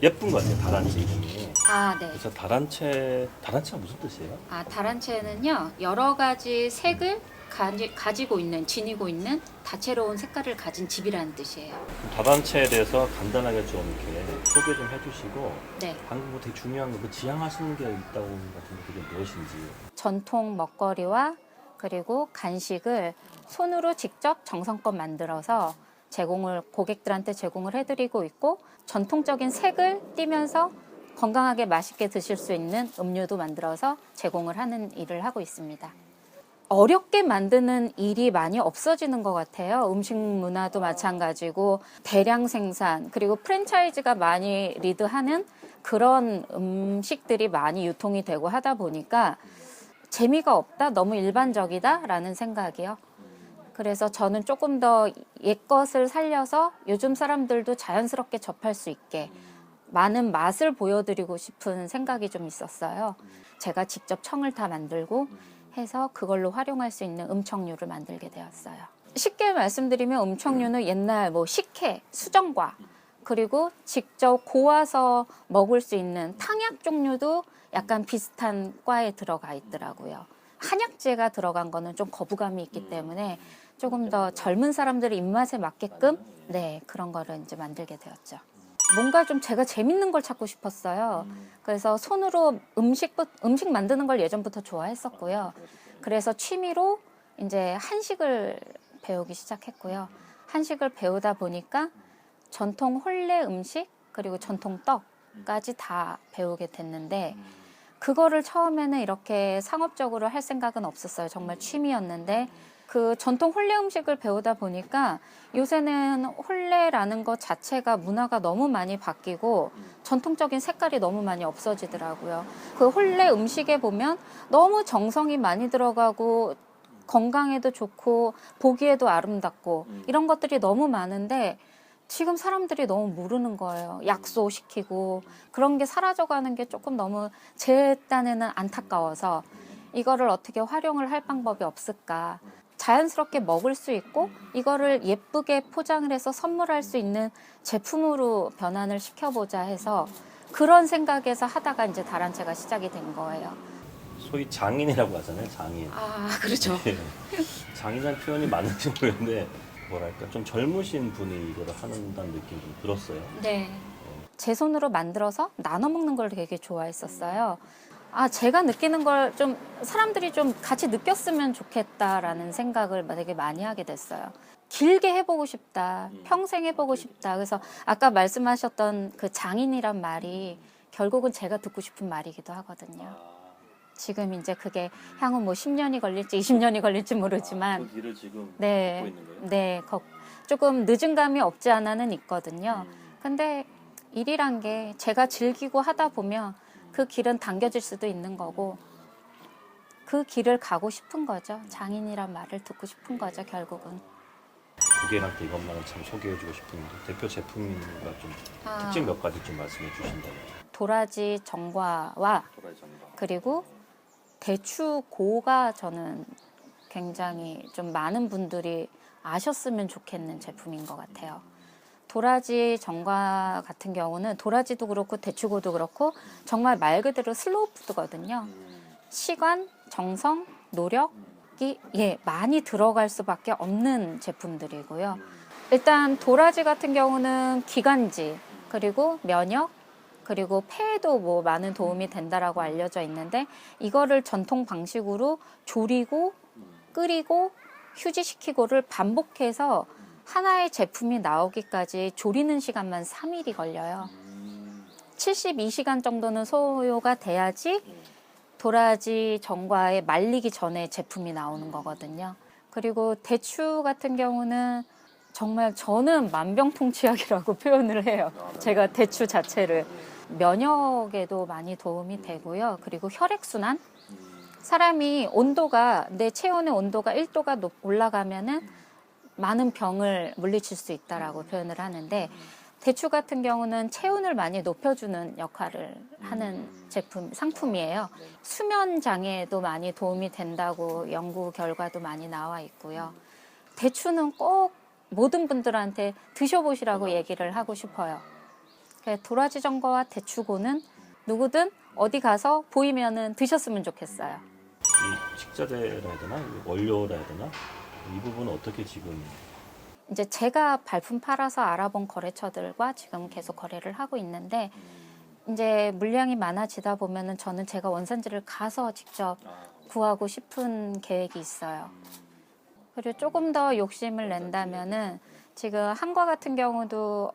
예쁜 것 같아요. 다란채 이름이. 아, 네. 그래서 다란채가 무슨 뜻이에요? 아, 다란채는요, 여러 가지 색을 가지고 있는, 지니고 있는 다채로운 색깔을 가진 집이라는 뜻이에요. 다단체에 대해서 간단하게 좀 이렇게 소개 좀 해주시고 네. 방금 뭐 되게 중요한 거 지향하시는 게 있다고 같은데 그게 무엇인지. 전통 먹거리와 그리고 간식을 손으로 직접 정성껏 만들어서 고객들한테 제공을 해드리고 있고, 전통적인 색을 띠면서 건강하게 맛있게 드실 수 있는 음료도 만들어서 제공을 하는 일을 하고 있습니다. 어렵게 만드는 일이 많이 없어지는 것 같아요. 음식 문화도 마찬가지고 대량 생산 그리고 프랜차이즈가 많이 리드하는 그런 음식들이 많이 유통이 되고 하다 보니까 재미가 없다, 너무 일반적이다라는 생각이요. 그래서 저는 조금 더 옛것을 살려서 요즘 사람들도 자연스럽게 접할 수 있게 많은 맛을 보여드리고 싶은 생각이 좀 있었어요. 제가 직접 청을 다 만들고 해서 그걸로 활용할 수 있는 음청류를 만들게 되었어요. 쉽게 말씀드리면 음청류는 옛날 뭐 식혜, 수정과 그리고 직접 고아서 먹을 수 있는 탕약 종류도 약간 비슷한 과에 들어가 있더라고요. 한약재가 들어간 거는 좀 거부감이 있기 때문에 조금 더 젊은 사람들의 입맛에 맞게끔 그런 거를 이제 만들게 되었죠. 뭔가 좀 제가 재밌는 걸 찾고 싶었어요. 그래서 손으로 음식 만드는 걸 예전부터 좋아했었고요. 그래서 취미로 이제 한식을 배우기 시작했고요. 한식을 배우다 보니까 전통 혼례 음식 그리고 전통 떡까지 다 배우게 됐는데, 그거를 처음에는 이렇게 상업적으로 할 생각은 없었어요. 정말 취미였는데 그 전통 혼례 음식을 배우다 보니까 요새는 혼례라는 것 자체가 문화가 너무 많이 바뀌고 전통적인 색깔이 너무 많이 없어지더라고요. 그 혼례 음식에 보면 너무 정성이 많이 들어가고 건강에도 좋고 보기에도 아름답고 이런 것들이 너무 많은데 지금 사람들이 너무 모르는 거예요. 약소시키고 그런 게 사라져가는 게 조금 너무 제 딴에는 안타까워서 이거를 어떻게 활용을 할 방법이 없을까. 자연스럽게 먹을 수 있고 이거를 예쁘게 포장을 해서 선물할 수 있는 제품으로 변환을 시켜보자 해서 그런 생각에서 하다가 이제 다란채가 시작이 된 거예요. 소위 장인이라고 하잖아요. 장인. 아, 그렇죠. 예. 장인이라는 표현이 맞는지 모르겠는데 뭐랄까 좀 젊으신 분이 이거를 한다는 느낌이 좀 들었어요. 네. 제 손으로 만들어서 나눠 먹는 걸 되게 좋아했었어요. 아, 제가 느끼는 걸 좀 사람들이 좀 같이 느꼈으면 좋겠다라는 생각을 되게 많이 하게 됐어요. 길게 해보고 싶다. 평생 해보고 싶다. 그래서 아까 말씀하셨던 그 장인이란 말이 결국은 제가 듣고 싶은 말이기도 하거든요. 지금 이제 그게 향후 뭐 10년이 걸릴지 20년이 걸릴지 모르지만 그 길을 지금 네, 걷고 있는 거예요? 네, 조금 늦은 감이 없지 않아는 있거든요. 근데 일이란 게 제가 즐기고 하다 보면 그 길은 당겨질 수도 있는 거고 그 길을 가고 싶은 거죠. 장인이란 말을 듣고 싶은 거죠, 결국은. 고객한테 이것만은 참 소개해주고 싶은데 대표 제품과 좀 특징 몇 가지 좀 말씀해 주신다면. 도라지 정과와 그리고 대추고가 저는 굉장히 좀 많은 분들이 아셨으면 좋겠는 제품인 것 같아요. 도라지 정과 같은 경우는 도라지도 그렇고 대추고도 그렇고 정말 말 그대로 슬로우 푸드거든요. 시간, 정성, 노력이 많이 들어갈 수밖에 없는 제품들이고요. 일단 도라지 같은 경우는 기관지, 그리고 면역, 그리고 폐에도 뭐 많은 도움이 된다라고 알려져 있는데 이거를 전통 방식으로 조리고 끓이고 휴지시키고를 반복해서 하나의 제품이 나오기까지 조리는 시간만 3일이 걸려요. 72시간 정도는 소요가 돼야지 도라지 정과에 말리기 전에 제품이 나오는 거거든요. 그리고 대추 같은 경우는 정말 저는 만병통치약이라고 표현을 해요. 제가 대추 자체를 면역에도 많이 도움이 되고요. 그리고 혈액순환, 사람이 온도가 내 체온의 온도가 1도가 올라가면은 많은 병을 물리칠 수 있다라고 표현을 하는데 대추 같은 경우는 체온을 많이 높여주는 역할을 하는 상품이에요. 수면 장애에도 많이 도움이 된다고 연구 결과도 많이 나와 있고요. 대추는 꼭 모든 분들한테 드셔보시라고 얘기를 하고 싶어요. 도라지 전과와 대추고는 누구든 어디 가서 보이면은 드셨으면 좋겠어요. 이 식자재라 해야 되나? 원료라 해야 되나? 이 부분은 어떻게 지금 이제 제가 발품 팔아서 알아본 거래처들과 지금 계속 거래를 하고 있는데 이제 물량이 많아지다 보면은 저는 제가 원산지를 가서 직접 구하고 싶은 계획이 있어요. 그리고 조금 더 욕심을 낸다면은 지금 한과 같은 경우도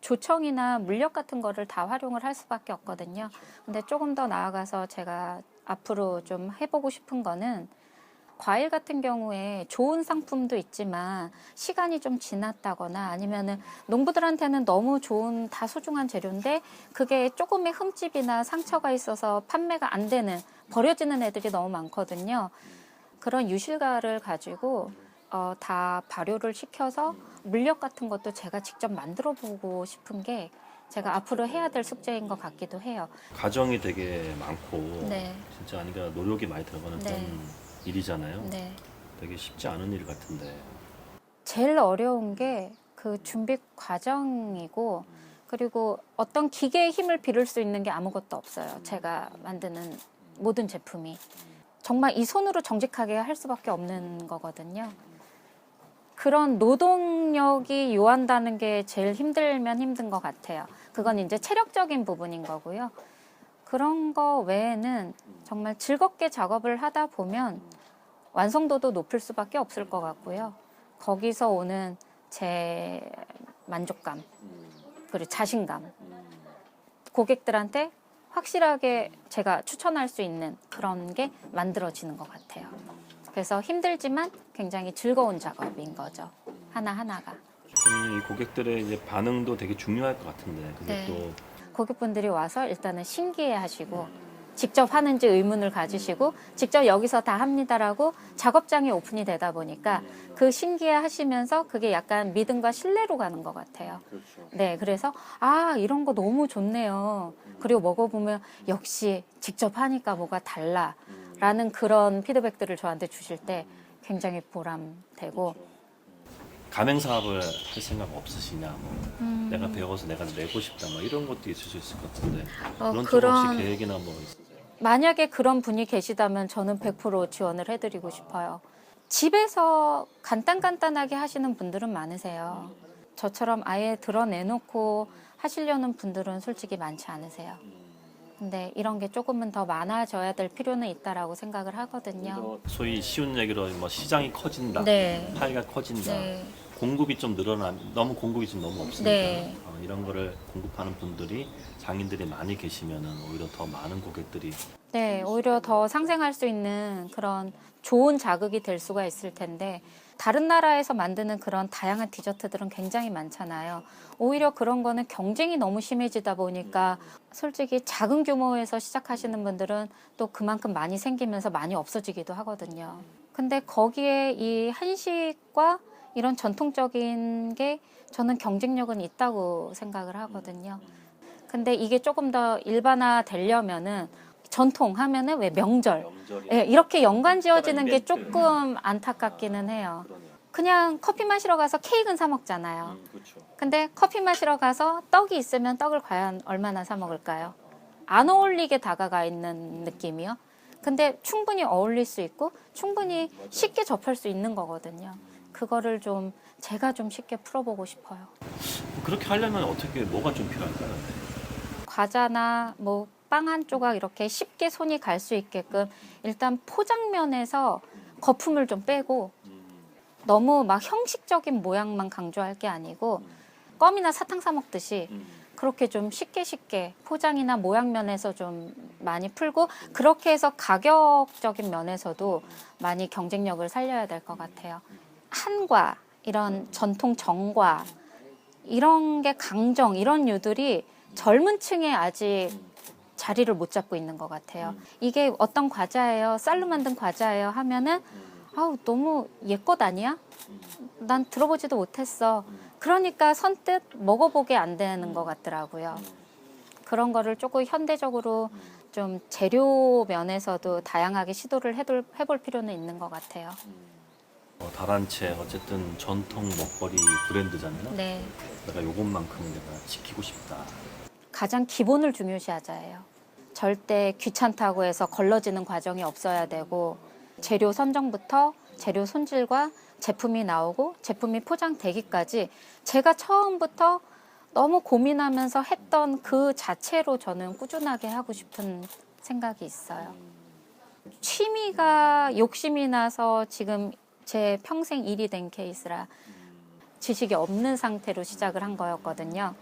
조청이나 물엿 같은 거를 다 활용을 할 수밖에 없거든요. 근데 조금 더 나아가서 제가 앞으로 좀 해보고 싶은 거는 과일 같은 경우에 좋은 상품도 있지만 시간이 좀 지났다거나 아니면은 농부들한테는 너무 좋은 다 소중한 재료인데 그게 조금의 흠집이나 상처가 있어서 판매가 안 되는 버려지는 애들이 너무 많거든요. 그런 유실가를 가지고 다 발효를 시켜서 물엿 같은 것도 제가 직접 만들어 보고 싶은 게 제가 앞으로 해야 될 숙제인 것 같기도 해요. 과정이 되게 많고 네. 진짜 아니까 노력이 많이 들어가는 네. 그런 일이잖아요. 네. 되게 쉽지 않은 일 같은데. 제일 어려운 게 그 준비 과정이고 그리고 어떤 기계의 힘을 빌릴 수 있는 게 아무것도 없어요. 제가 만드는 모든 제품이. 정말 이 손으로 정직하게 할 수밖에 없는 거거든요. 그런 노동력이 요한다는 게 제일 힘들면 힘든 것 같아요. 그건 이제 체력적인 부분인 거고요. 그런 거 외에는 정말 즐겁게 작업을 하다 보면 완성도도 높을 수밖에 없을 것 같고요. 거기서 오는 제 만족감, 그리고 자신감, 고객들한테 확실하게 제가 추천할 수 있는 그런 게 만들어지는 것 같아요. 그래서 힘들지만 굉장히 즐거운 작업인 거죠. 하나하나가. 이 고객들의 이제 반응도 되게 중요할 것 같은데 그게 네. 또 고객분들이 와서 일단은 신기해 하시고 직접 하는지 의문을 가지시고 직접 여기서 다 합니다라고 작업장이 오픈이 되다 보니까 그 신기해 하시면서 그게 약간 믿음과 신뢰로 가는 것 같아요. 네, 그래서 이런 거 너무 좋네요. 그리고 먹어보면 역시 직접 하니까 뭐가 달라라는 그런 피드백들을 저한테 주실 때 굉장히 보람되고 가맹 사업을 할 생각 없으시냐? 뭐 내가 배워서 내가 내고 싶다. 뭐 이런 것도 있을 수 있을 것 같은데 그런 쪽 혹시 계획이나 뭐 있으세요? 만약에 그런 분이 계시다면 저는 100% 지원을 해드리고 싶어요. 집에서 간단하게 하시는 분들은 많으세요. 저처럼 아예 드러내놓고 하시려는 분들은 솔직히 많지 않으세요. 근데 이런 게 조금은 더 많아져야 될 필요는 있다라고 생각을 하거든요. 소위 쉬운 얘기로 뭐 시장이 커진다, 네. 파이가 커진다, 네. 공급이 좀 너무 공급이 좀 너무 없으니까 네. 이런 거를 공급하는 분들이 장인들이 많이 계시면은 오히려 더 많은 고객들이 네, 오히려 더 상생할 수 있는 그런 좋은 자극이 될 수가 있을 텐데 다른 나라에서 만드는 그런 다양한 디저트들은 굉장히 많잖아요. 오히려 그런 거는 경쟁이 너무 심해지다 보니까 솔직히 작은 규모에서 시작하시는 분들은 또 그만큼 많이 생기면서 많이 없어지기도 하거든요. 근데 거기에 이 한식과 이런 전통적인 게 저는 경쟁력은 있다고 생각을 하거든요. 근데 이게 조금 더 일반화 되려면은 전통 하면은 왜 명절 예, 이렇게 연관 지어지는 게 조금 안타깝기는 해요. 그냥 커피 마시러 가서 케이크는 사 먹잖아요. 근데 커피 마시러 가서 떡이 있으면 떡을 과연 얼마나 사 먹을까요? 안 어울리게 다가가 있는 느낌이요. 근데 충분히 어울릴 수 있고 충분히 쉽게 접할 수 있는 거거든요. 그거를 좀 제가 좀 쉽게 풀어보고 싶어요. 그렇게 하려면 어떻게 뭐가 좀 필요할까요? 과자나 뭐 빵 한 조각 이렇게 쉽게 손이 갈 수 있게끔 일단 포장면에서 거품을 좀 빼고 너무 막 형식적인 모양만 강조할 게 아니고 껌이나 사탕 사 먹듯이 그렇게 좀 쉽게 포장이나 모양면에서 좀 많이 풀고 그렇게 해서 가격적인 면에서도 많이 경쟁력을 살려야 될 것 같아요. 한과 이런 전통 정과 이런 게 강정 이런 류들이 젊은 층에 아직 자리를 못 잡고 있는 것 같아요. 이게 어떤 과자예요? 쌀로 만든 과자예요? 하면은 너무 옛것 아니야? 난 들어보지도 못했어. 그러니까 선뜻 먹어보게 안 되는 것 같더라고요. 그런 거를 조금 현대적으로 좀 재료 면에서도 다양하게 시도를 해볼 필요는 있는 것 같아요. 다란채 어쨌든 전통 먹거리 브랜드잖아요. 네. 내가 요것만큼은 내가 지키고 싶다. 가장 기본을 중요시하자예요. 절대 귀찮다고 해서 걸러지는 과정이 없어야 되고 재료 선정부터 재료 손질과 제품이 나오고 제품이 포장되기까지 제가 처음부터 너무 고민하면서 했던 그 자체로 저는 꾸준하게 하고 싶은 생각이 있어요. 취미가 욕심이 나서 지금 제 평생 일이 된 케이스라 지식이 없는 상태로 시작을 한 거였거든요.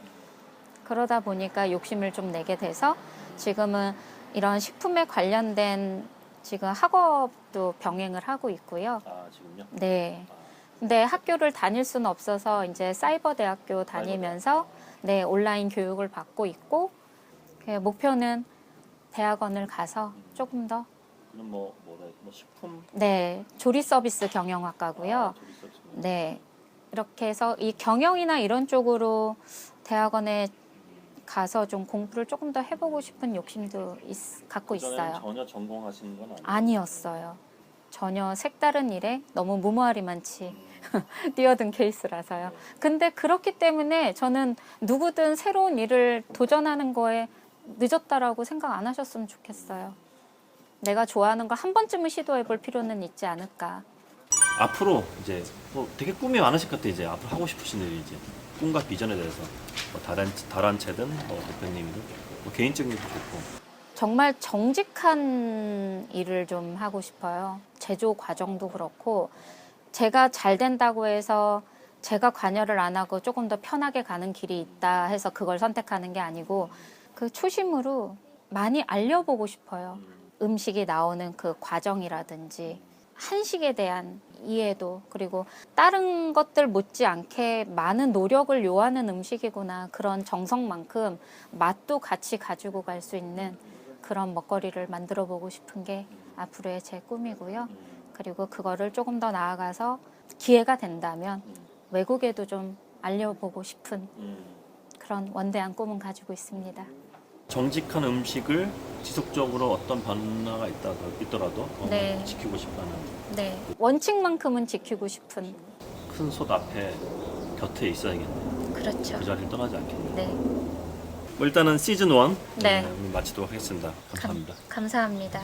그러다 보니까 욕심을 좀 내게 돼서 지금은 이런 식품에 관련된 지금 학업도 병행을 하고 있고요. 아, 지금요? 네. 근데 학교를 다닐 수는 없어서 이제 사이버 대학교 다니면서 네, 온라인 교육을 받고 있고 목표는 대학원을 가서 조금 더 그럼 뭐 식품 네, 조리 서비스 경영학과고요. 조리 서비스. 네. 이렇게 해서 이 경영이나 이런 쪽으로 대학원에 가서 좀 공부를 조금 더 해보고 싶은 욕심도 갖고 그전에는 있어요. 전혀 전공하시는 건 아니에요? 아니었어요. 전혀 색다른 일에 너무 무모하리만치 뛰어든 케이스라서요. 근데 그렇기 때문에 저는 누구든 새로운 일을 도전하는 거에 늦었다라고 생각 안 하셨으면 좋겠어요. 내가 좋아하는 걸 한 번쯤은 시도해 볼 필요는 있지 않을까. 앞으로 이제 되게 꿈이 많으실 것 같아요. 이제 앞으로 하고 싶으신 일이 이제 꿈과 비전에 대해서 다란채든 대표님이든 개인적인 일도 좋고. 정말 정직한 일을 좀 하고 싶어요. 제조 과정도 그렇고 제가 잘 된다고 해서 제가 관여를 안 하고 조금 더 편하게 가는 길이 있다 해서 그걸 선택하는 게 아니고 그 초심으로 많이 알려보고 싶어요. 음식이 나오는 그 과정이라든지 한식에 대한 이해도 그리고 다른 것들 못지않게 많은 노력을 요하는 음식이구나 그런 정성만큼 맛도 같이 가지고 갈 수 있는 그런 먹거리를 만들어 보고 싶은 게 앞으로의 제 꿈이고요. 그리고 그거를 조금 더 나아가서 기회가 된다면 외국에도 좀 알려보고 싶은 그런 원대한 꿈은 가지고 있습니다. 정직한 음식을 지속적으로 어떤 변화가 있더라도 네. 지키고 싶다는 네, 원칙만큼은 지키고 싶은. 큰 솥 앞에 곁에 있어야겠네요. 그렇죠. 그 자리를 떠나지 않겠네요. 네, 일단은 시즌 1 네. 마치도록 하겠습니다. 감사합니다. 감사합니다.